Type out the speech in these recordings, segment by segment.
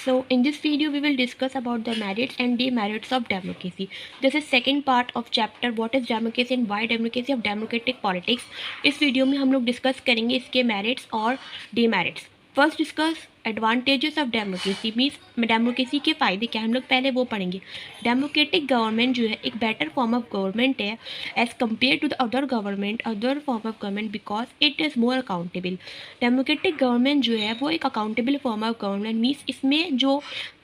So in this video we will discuss about the merits and demerits of democracy. This is second part of chapter what is democracy and why democracy of democratic politics. इस video में हम लोग discuss करेंगे इसके merits और demerits. First discuss advantages of democracy means democracy के फ़ायदे क्या हम लोग पहले वो पढ़ेंगे. डेमोक्रेटिक गवर्नमेंट जो है एक बेटर फॉर्म ऑफ गवर्नमेंट है as compare to the other form of government because it is more accountable. Democratic government जो है वो एक accountable form of government means इसमें जो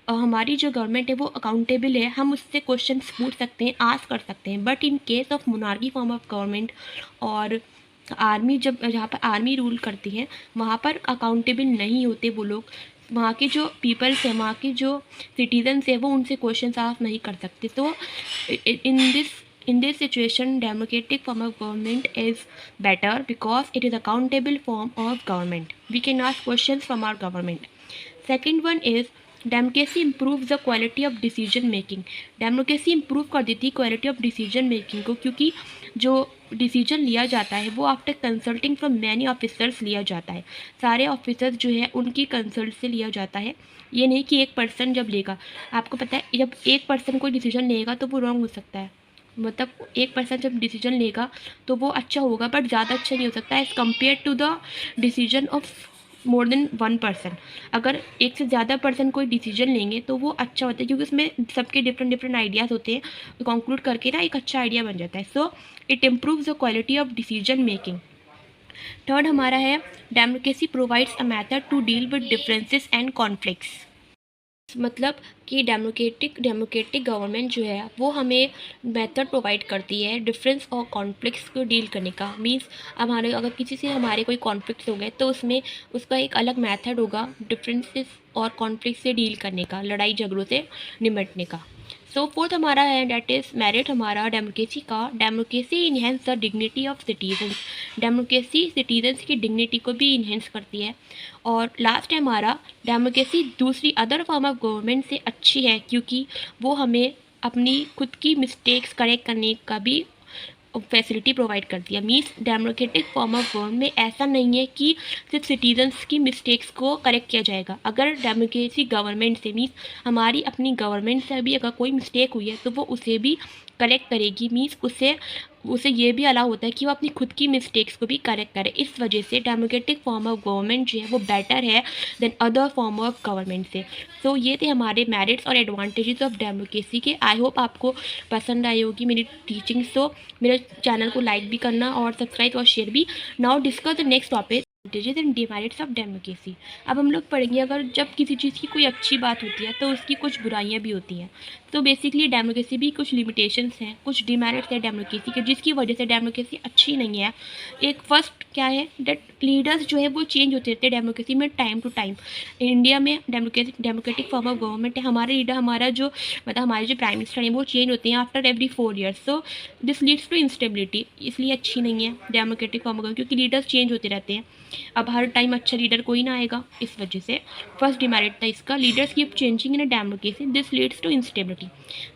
हमारी जो गवर्नमेंट है वो अकाउंटेबल है, हम उससे क्वेश्चन पूछ सकते हैं, आस्क कर सकते हैं. But in case of monarchy form of government और आर्मी जब जहाँ पर आर्मी रूल करती है वहाँ पर अकाउंटेबल नहीं होते वो लोग. वहाँ के जो पीपल्स हैं, वहाँ के जो सिटीजन्स हैं वो उनसे क्वेश्चन आस्क नहीं कर सकते. तो in this situation democratic form of government is better because it is accountable form of government. We can ask questions from our government. Second one is democracy improve the quality of decision making. Democracy improve कर देती है quality of decision making को, क्योंकि जो decision लिया जाता है वो after consulting from many officers लिया जाता है. सारे ऑफिसर्स जो है उनकी कंसल्ट से लिया जाता है. ये नहीं कि एक पर्सन जब लेगा. आपको पता है जब एक पर्सन कोई डिसीजन लेगा तो वो रॉन्ग हो सकता है. मतलब एक पर्सन जब डिसीजन लेगा तो वो अच्छा होगा बट ज़्यादा अच्छा नहीं हो सकता as compare to the decision of more than one person. अगर एक से ज़्यादा पर्सन कोई डिसीजन लेंगे तो वो अच्छा होता है क्योंकि उसमें सबके डिफरेंट आइडियाज़ होते हैं. कंक्लूड करके ना एक अच्छा आइडिया बन जाता है. So it improves the quality of decision making. Third हमारा है democracy provides a method to deal with differences and conflicts. मतलब कि डेमोक्रेटिक गवर्नमेंट जो है वो हमें मेथड प्रोवाइड करती है डिफरेंस और कॉन्फ्लिक्ट्स को डील करने का. मींस हमारे अगर किसी से हमारे कोई कॉन्फ्लिक्ट्स हो गए तो उसमें उसका एक अलग मेथड होगा डिफरेंसेस और कॉन्फ्लिक्ट से डील करने का, लड़ाई झगड़ों से निपटने का. सो फोर्थ हमारा है डेट इज़ मेरिट हमारा डेमोक्रेसी का. Democracy enhance the dignity of citizen. Democracy citizens की डिग्निटी को भी इन्हेंस करती है. और लास्ट है हमारा डेमोक्रेसी दूसरी अदर फॉर्म ऑफ गवर्नमेंट से अच्छी है क्योंकि वो हमें अपनी खुद की मिस्टेक्स करेक्ट करने का भी फैसिलिटी प्रोवाइड करती है. Means democratic form of government में ऐसा नहीं है कि सिर्फ सिटीजन्स की मिस्टेक्स को करेक्ट किया जाएगा. अगर डेमोक्रेसी गवर्नमेंट से मीन्स हमारी अपनी गवर्नमेंट से भी अगर कोई मिस्टेक हुई है तो वो उसे भी करेक्ट करेगी. मीन्स उसे ये भी अलाउ होता है कि वो अपनी खुद की मिस्टेक्स को भी करेक्ट करे. इस वजह से डेमोक्रेटिक फॉर्म ऑफ गवर्नमेंट जो है वो बेटर है than other form of government से. सो ये थे हमारे मेरिट्स और एडवांटेजेस ऑफ डेमोक्रेसी के. आई होप आपको पसंद आई होगी मेरी टीचिंग. सो मेरे चैनल को लाइक भी करना और सब्सक्राइब और शेयर भी. Now discuss the next topic advantages and demerits of democracy. अब हम लोग पढ़ेंगे अगर जब किसी चीज़ की कोई अच्छी बात होती है तो उसकी कुछ बुराइयां भी होती हैं. तो बेसिकली डेमोक्रेसी भी कुछ लिमिटेशंस हैं, कुछ डिमेरिट्स हैं डेमोक्रेसी के जिसकी वजह से डेमोक्रेसी अच्छी नहीं है. एक फर्स्ट क्या है डेट लीडर्स जो है वो चेंज होते रहते हैं डेमोक्रेसी में टाइम टू टाइम. इंडिया में डेमोक्रेटिक फॉर्म ऑफ गवर्नमेंट है. हमारे लीडर हमारे जो प्राइम मिनिस्टर हैं वो चेंज होते हैं after every 4 years. So this leads to instability. इसलिए अच्छी नहीं है डेमोक्रेटिक फॉर्म ऑफ गवर्नमेंट क्योंकि लीडर्स चेंज होते रहते हैं. अब हर टाइम अच्छा लीडर कोई ना आएगा. इस वजह से फर्स्ट डिमेरिट था इसका, leaders keep changing in a democracy, this leads to instability.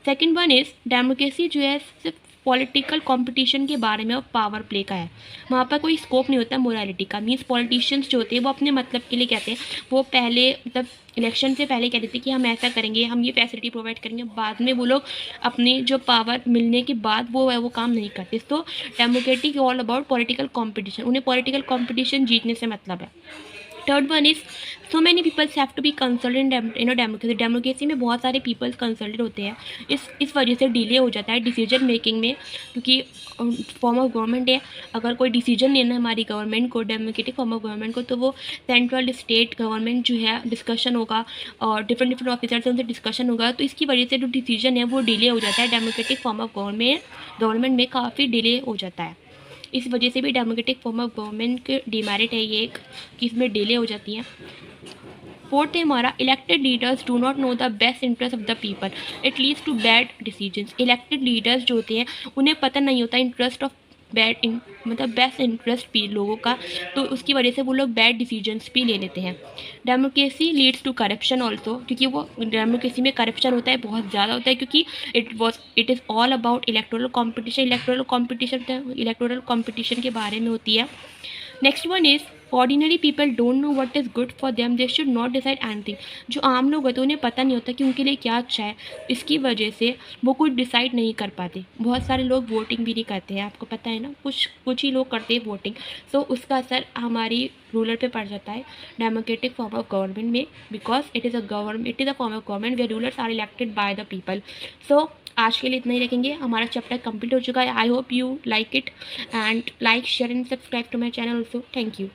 Second one is democracy जो है सिर्फ पॉलिटिकल कंपटीशन के बारे में और पावर प्ले का है. वहाँ पर कोई स्कोप नहीं होता मोरालिटी का. मीन्स पॉलिटिशियंस जो होते हैं वो अपने मतलब के लिए कहते हैं. वो पहले मतलब इलेक्शन से पहले कहते थे कि हम ऐसा करेंगे, हम ये फैसिलिटी प्रोवाइड करेंगे. बाद में वो लोग अपनी जो पावर मिलने के बाद वो काम नहीं करते. तो democratic all about political competition. उन्हें पॉलिटिकल कॉम्पिटिशन जीतने से मतलब है. Third one is so many peoples have to be consulted in democracy. Democracy में बहुत सारे पीपल्स कंसल्टेड होते हैं. इस वजह से डिले हो जाता है डिसीजन मेकिंग में क्योंकि फॉर्म ऑफ गवर्नमेंट है. अगर कोई डिसीजन लेना है हमारी गवर्नमेंट को, डेमोक्रेटिक फॉर्म ऑफ गवर्नमेंट को, तो वो सेंट्रल स्टेट गवर्नमेंट जो है डिस्कशन होगा और डिफरेंट ऑफिसर से उनसे डिस्कशन होगा. तो इसकी वजह से जो डिसीजन है वो डिले हो जाता है. डेमोक्रेटिक फॉर्म ऑफ गवर्नमेंट में काफ़ी डिले हो जाता है. इस वजह से भी डेमोक्रेटिक फॉर्म ऑफ गवर्नमेंट के डिमेरिट है ये एक कि इसमें डिले हो जाती हैं. फोर्थ है हमारा elected leaders do not know the best interest of the people, it leads to bad decisions. Elected leaders जो होते हैं उन्हें पता नहीं होता इंटरेस्ट ऑफ बेस्ट इंटरेस्ट लोगों का. तो उसकी वजह से वो लोग बैड डिसीजंस भी ले लेते हैं. Democracy leads to corruption also क्योंकि वो डेमोक्रेसी में करप्शन होता है, बहुत ज़्यादा होता है क्योंकि it is all about electoral competition के बारे में होती है. Next one is ordinary people don't know what is good for them, they should not decide anything. जो आम लोग होते हैं उन्हें पता नहीं होता कि उनके लिए क्या अच्छा है, इसकी वजह से वो कुछ डिसाइड नहीं कर पाते। बहुत सारे लोग वोटिंग भी नहीं करते हैं, आपको पता है ना, कुछ कुछ ही लोग करते हैं वोटिंग। सो उसका असर हमारी रूलर पे पड़ जाता है, डेमोक्रेटिक फॉर्म ऑफ गवर्नमेंट में, because it is a form of government where rulers are elected by the people. So आज के लिए इतना ही रखेंगे, हमारा चैप्टर कंप्लीट हो चुका है। I hope you like it and like share and subscribe to my channel also. Thank you.